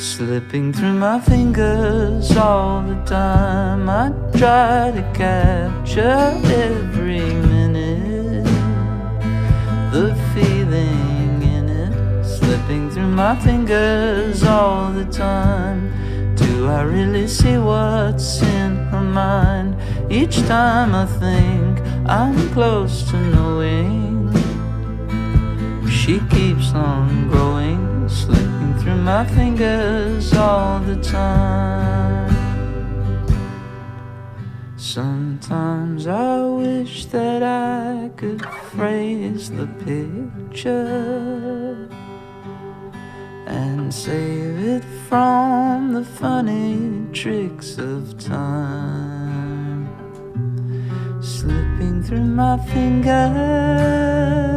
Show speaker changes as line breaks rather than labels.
slipping through my fingers all the time. I try to capture every minute, the feeling in it, slipping through my fingers all the time. Do I really see what's in her mind? Each time I think I'm close to knowing, she keeps on growing, slipping through my fingers all the time. Sometimes I wish that I could phrase the picture and save it from the funny tricks of time, slipping through my fingers